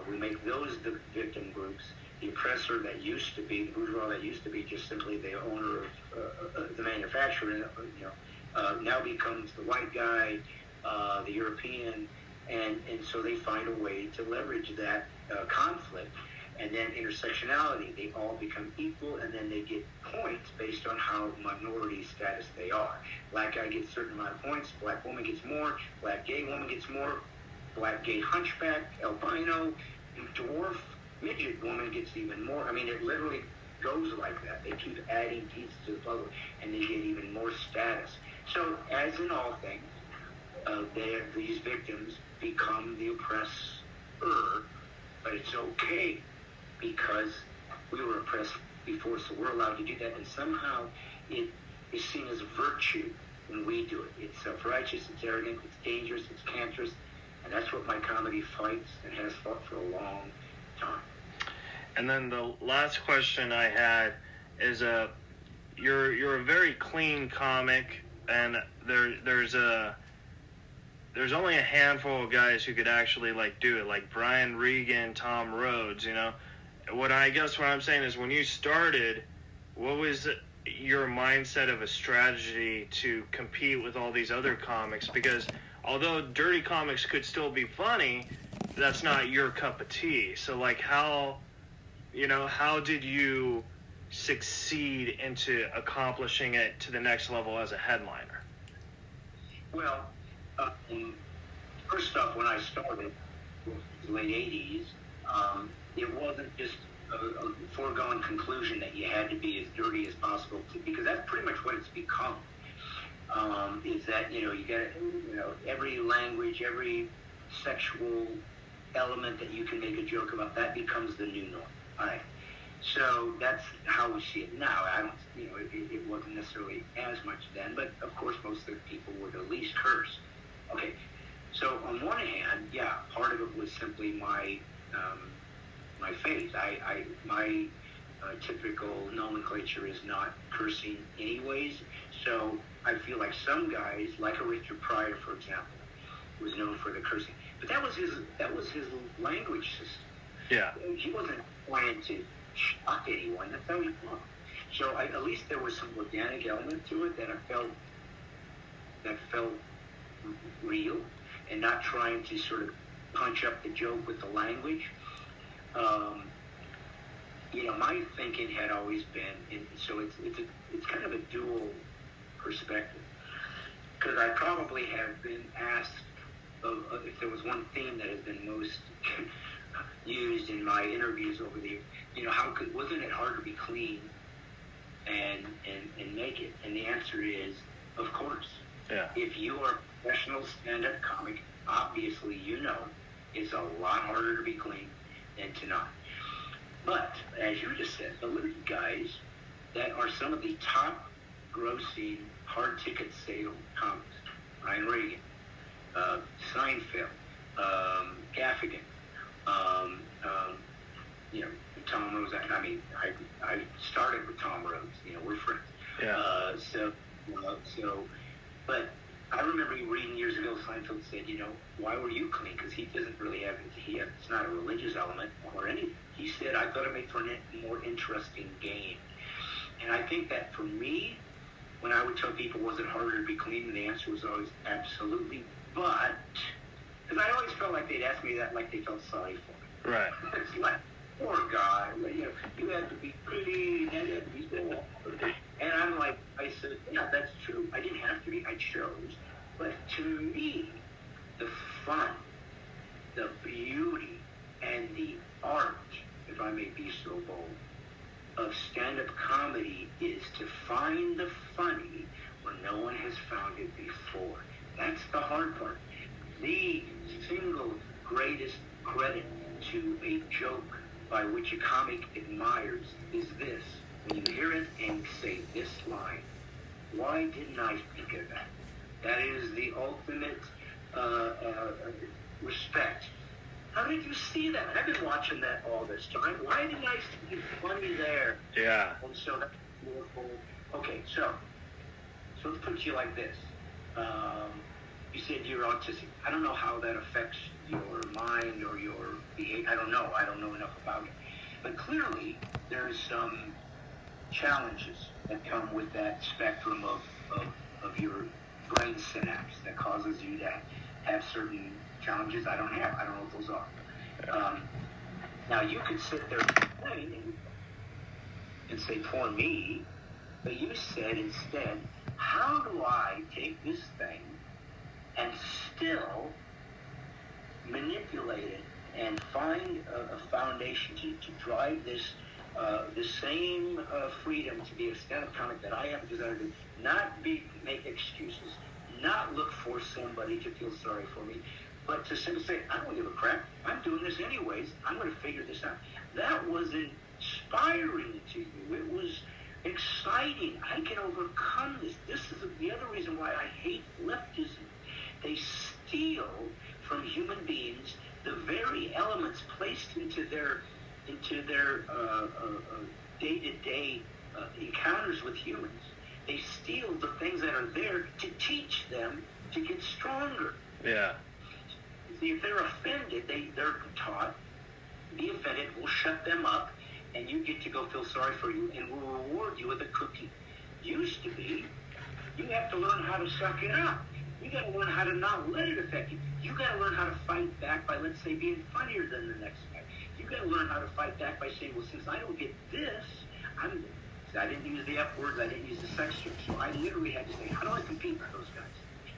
We make those the victim groups. The oppressor that used to be, the bourgeois that used to be just simply the owner of the manufacturer, now becomes the white guy, the European, and so they find a way to leverage that conflict. And then intersectionality, they all become equal, and then they get points based on how minority status they are. Black guy gets a certain amount of points, black woman gets more, black gay woman gets more, black gay hunchback, albino, dwarf, midget woman gets even more. I mean, it literally goes like that. They keep adding pieces to the puzzle, and they get even more status. So, as in all things, these victims become the oppressor, but it's okay because we were oppressed before, so we're allowed to do that, and somehow it is seen as virtue when we do it. It's self-righteous, it's arrogant, it's dangerous, it's cancerous, and that's what my comedy fights and has fought for a long time. And then the last question I had is, you're a very clean comic, and there's only a handful of guys who could actually do it, like Brian Regan, Tom Rhodes. What I'm saying is, when you started, what was your mindset of a strategy to compete with all these other comics? Because although dirty comics could still be funny, that's not your cup of tea. So how did you succeed into accomplishing it to the next level as a headliner? Well, first off, when I started in the late 80s, It wasn't just a foregone conclusion that you had to be as dirty as possible, because that's pretty much what it's become. Is that, you get, every language, every sexual element that you can make a joke about, that becomes the new norm. All right. So that's how we see it now. I don't, it wasn't necessarily as much then, but of course most of the people would at least curse. Okay. So on one hand, yeah, part of it was simply my faith. My typical nomenclature is not cursing anyways. So I feel like some guys, like a Richard Pryor, for example, was known for the cursing. But that was his language system. Yeah. He wasn't trying to shock anyone. That's how he was. So at least there was some organic element to it that felt real, and not trying to sort of punch up the joke with the language. My thinking had always been, and so it's kind of a dual perspective, because I probably have been asked if there was one theme that has been most used in my interviews over the years, wasn't it hard to be clean and make it? And the answer is, of course. Yeah. If you are a professional stand-up comic, obviously it's a lot harder to be clean than to not. But, as you just said, the little guys that are some of the top grossing hard ticket sale comics, Ryan Reagan, Seinfeld, Gaffigan, Tom Rose. I started with Tom Rose. We're friends. Yeah. But I remember reading years ago, Seinfeld said, why were you clean? Because he doesn't really have, it's not a religious element or anything. He said, I thought it made for a more interesting game. And I think that for me, when I would tell people, was it harder to be clean? And the answer was always absolutely. But, because I always felt like they'd ask me that like they felt sorry for me. Right. It's like, poor guy, you had to be clean, and you had to be so. And I'm like, I said, yeah, that's true. I didn't have to be, I chose. But to me, the fun, the beauty, and the art, if I may be so bold, of stand-up comedy is to find the funny where no one has found it before. That's the hard part. The single greatest credit to a joke by which a comic admires is this. When you hear it and say this line, why didn't I think of that? That is the ultimate respect. How did you see that? I've been watching that all this time. Why didn't I see it funny there? Yeah. And so that's beautiful. Okay, so let's put it you like this. You said you're autistic. I don't know how that affects your mind or your behavior. I don't know. I don't know enough about it. But clearly, there's some challenges that come with that spectrum of your brain synapse that causes you to have certain challenges I don't have. I don't know what those are. Now, you could sit there and say, poor me, but you said instead, how do I take this thing and still manipulate it and find a foundation to drive this the same freedom to be a stand-up comic that I have a desire to not make excuses, not look for somebody to feel sorry for me, but to simply say, I don't give a crap. I'm doing this anyways. I'm going to figure this out. That was inspiring to you. It was exciting. I can overcome this. This is the other reason why I hate leftism. They steal from human beings the very elements placed into their day-to-day encounters with humans. They steal the things that are there to teach them to get stronger. Yeah. See, if they're offended, they're taught, be offended, we'll shut them up, and you get to go feel sorry for you, and we'll reward you with a cookie. Used to be, you have to learn how to suck it up. You got to learn how to not let it affect you. You got to learn how to fight back by, let's say, being funnier than the next guy. You got to learn how to fight back by saying, well, since I don't get this, I didn't use the F words, I didn't use the sex term, so I literally had to say, how do I compete with those guys?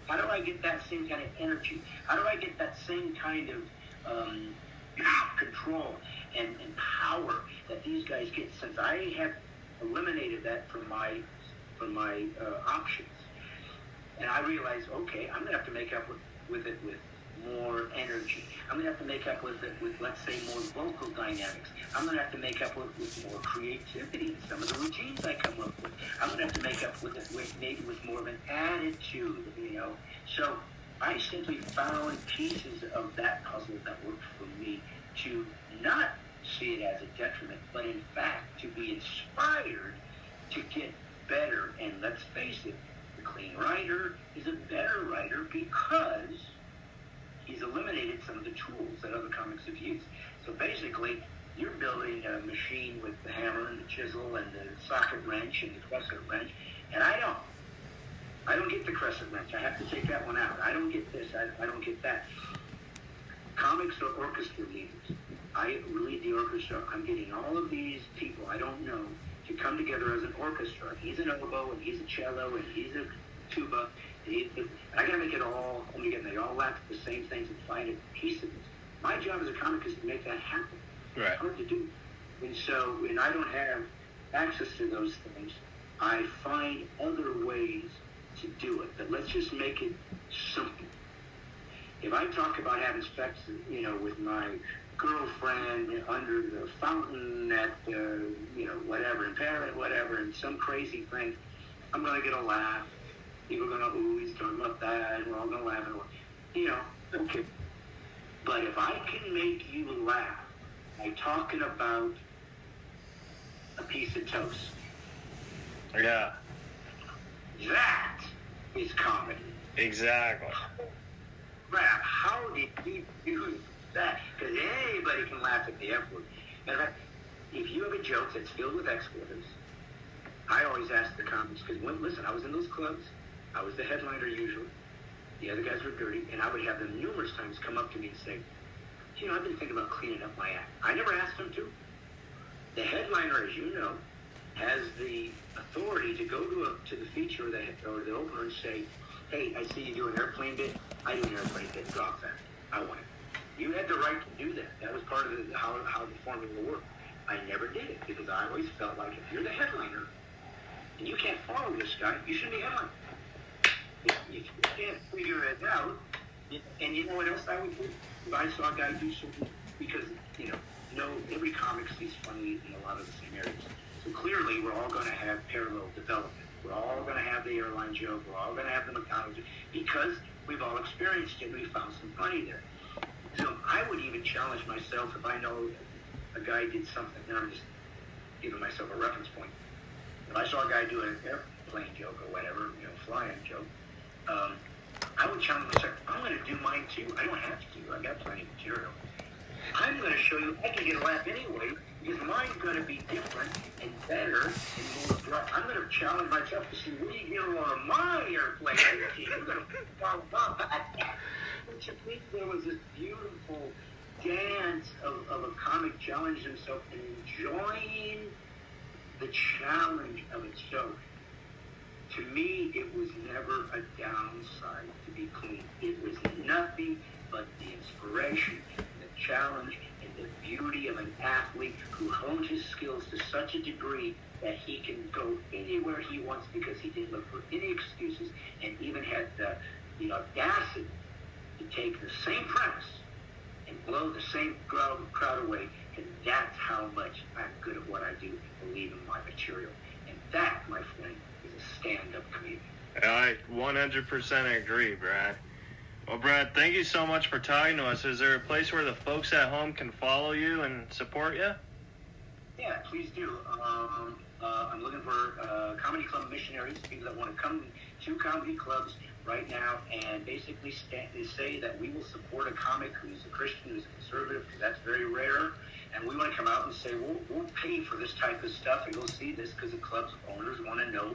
How do I get that same kind of energy? How do I get that same kind of control and power that these guys get. Since I have eliminated that from my options, and I realized, okay, I'm gonna have to make up with it with more energy. I'm gonna have to make up with it with, let's say, more vocal dynamics. I'm gonna have to make up with more creativity in some of the routines I come up with. I'm gonna have to make up with it maybe with more of an attitude, So I simply found pieces of that puzzle that worked for me to not see it as a detriment, but in fact to be inspired to get better. And let's face it, the clean writer is a better writer because he's eliminated some of the tools that other comics have used. So basically, you're building a machine with the hammer and the chisel and the socket wrench and the crescent wrench, and I don't get the crescent wrench. I have to take that one out. I don't get this. I don't get that. Comics are orchestra leaders. I lead the orchestra. I'm getting all of these people I don't know to come together as an orchestra. He's an oboe, and he's a cello, and he's a tuba. And I got to make it all come together. They all laugh at the same things and find a piece of it. My job as a comic is to make that happen. Right. It's hard to do. And so when I don't have access to those things, I find other ways to do it. But let's just make it simple. If I talk about having sex, with my girlfriend under the fountain at, whatever, in Paris, whatever, and some crazy thing, I'm going to get a laugh. People are going to, ooh, he's talking about that, and we're all going to laugh. Okay. But if I can make you laugh by talking about a piece of toast, Yeah. that is comedy. Exactly. Rap, how did he do that? Because anybody can laugh at the F word. Matter of fact, if you have a joke that's filled with expletives, I always ask the comics, because listen, I was in those clubs, I was the headliner usually, the other guys were dirty, and I would have them numerous times come up to me and say, I've been thinking about cleaning up my act. I never asked them to. The headliner, as you know, has the authority to go to the feature or the opener and say, hey, I see you do an airplane bit. I do an airplane bit. Drop that. I want it. You had the right to do that. That was part of how the formula worked. I never did it because I always felt like if you're the headliner and you can't follow this guy, you shouldn't be headlining. If you can't figure it out, and you know what else I would do? If I saw a guy do something, because, every comic sees funny in a lot of the same areas. So clearly, we're all going to have parallel development. We're all going to have the airline joke. We're all going to have the McDonald's joke because we've all experienced it. We found some funny there. So I would even challenge myself if I know a guy did something, and I'm just giving myself a reference point. If I saw a guy do an airplane joke or whatever, flying joke, I would challenge myself. I'm going to do mine too. I don't have to. I've got plenty of material. I'm going to show you I can get a laugh anyway because mine's going to be different and better and more dry. I'm going to challenge myself to see what do you get on my airplane. I'm going to follow up. To me, there was this beautiful dance of a comic challenging himself and enjoying the challenge of its joke. To me, it was never a downside to be clean. It was nothing but the inspiration, the challenge, and the beauty of an athlete who honed his skills to such a degree that he can go anywhere he wants because he didn't look for any excuses and even had the audacity to take the same premise and blow the same crowd away. And that's how much I'm good at what I do and believe in my material. And that, my friend, is a stand-up comedian. I 100% agree, Brad. Well, Brad, thank you so much for talking to us. Is there a place where the folks at home can follow you and support you? Yeah, please do. I'm looking for comedy club missionaries, people that want to come to comedy clubs right now and basically say that we will support a comic who's a Christian, who's a conservative, because that's very rare. And we want to come out and say, we'll pay for this type of stuff and go see this because the club's owners want to know,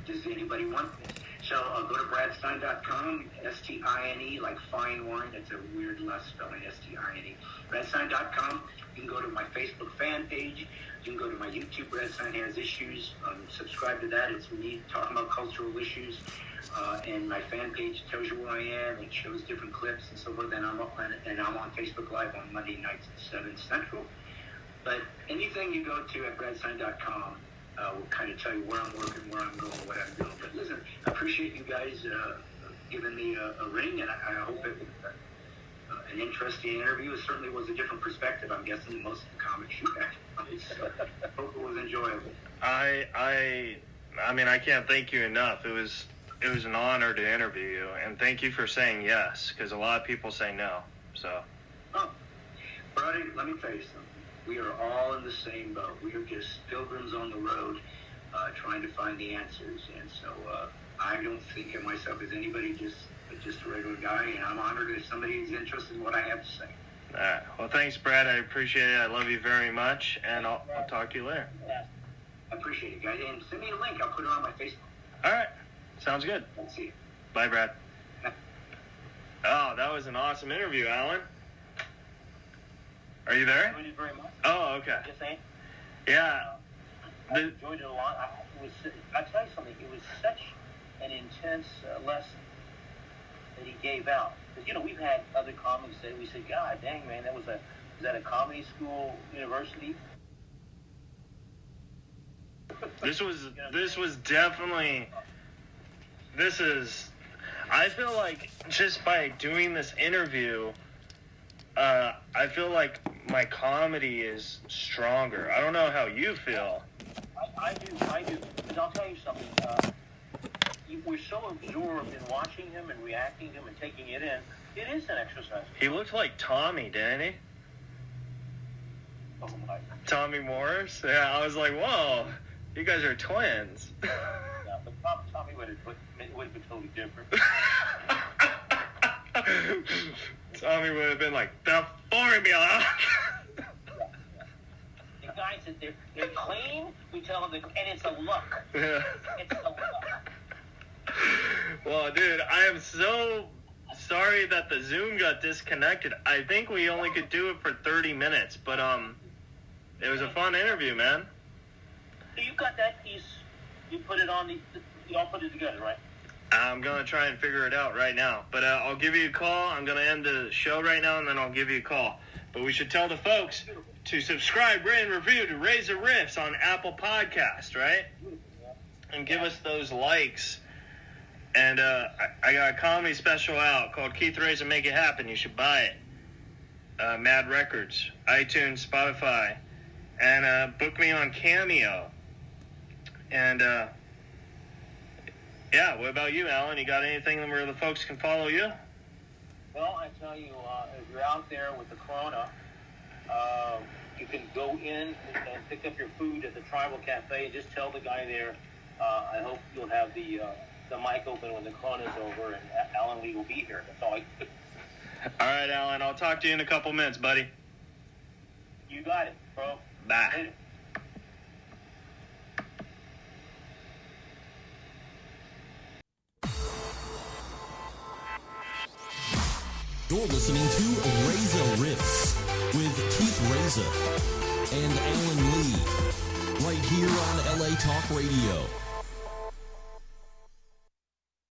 does anybody want this? So go to bradstine.com, S-T-I-N-E, like fine wine. It's a weird last spelling, S-T-I-N-E. Bradstine.com. You can go to my Facebook fan page. You can go to my YouTube, Bradstine Has Issues. Subscribe to that. It's me talking about cultural issues. And my fan page tells you where I am. It shows different clips and so forth. And I'm on Facebook Live on Monday nights at 7 Central. But anything you go to at bradstine.com will kind of tell you where I'm working, where I'm going, what I'm doing. But listen, I appreciate you guys giving me a ring, and I hope it was an interesting interview. It certainly was a different perspective. I'm guessing most of the comics you had. So I hope it was enjoyable. I mean, I can't thank you enough. It was an honor to interview you, and thank you for saying yes, because a lot of people say no. So. Oh, Brody, let me tell you something. We are all in the same boat. We are just pilgrims on the road trying to find the answers. And so I don't think of myself as anybody, just a regular guy. And I'm honored if somebody is interested in what I have to say. All right. Well, thanks, Brad. I appreciate it. I love you very much. And I'll talk to you later. I appreciate it, guys. And send me a link. I'll put it on my Facebook. All right. Sounds good. I'll see you. Bye, Brad. Oh, that was an awesome interview, Alan. Are you there? Enjoyed it very much. Oh, okay. Just saying. Yeah. I enjoyed it a lot. I tell you something. It was such an intense lesson that he gave out. Because we've had other comics that we said, "God dang, man, was that a comedy school, university?" This was definitely. I feel like just by doing this interview, I feel like my comedy is stronger. I don't know how you feel. I do. Because I'll tell you something. We're so absorbed in watching him and reacting to him and taking it in. It is an exercise. He looked like Tommy, didn't he? Oh my. Tommy Morris? Yeah, I was like, whoa, you guys are twins. Yeah, but Tommy would have been totally different. Tommy would have been like, the formula. The guys that they're clean, we tell them, and it's a look. Yeah. It's a look. Well, dude, I am so sorry that the Zoom got disconnected. I think we only could do it for 30 minutes, but it was a fun interview, man. So you got that piece, you put it on you all put it together, right? I'm going to try and figure it out right now. But I'll give you a call. I'm going to end the show right now, and then I'll give you a call. But we should tell the folks to subscribe, rate, and review to Reza Riffs on Apple Podcast, right? And give us those likes. And I got a comedy special out called Keith Reza Make It Happen. You should buy it. Mad Records, iTunes, Spotify. And book me on Cameo. And... yeah, what about you, Alan? You got anything where the folks can follow you? Well, I tell you, if you're out there with the corona, you can go in and pick up your food at the Tribal Cafe. Just tell the guy there, I hope you'll have the mic open when the corona's over, and Alan Lee will be here. That's all. All right, Alan. I'll talk to you in a couple minutes, buddy. You got it, bro. Bye. Later. You're listening to Reza Riffs with Keith Reza and Alan Lee right here on LA Talk Radio.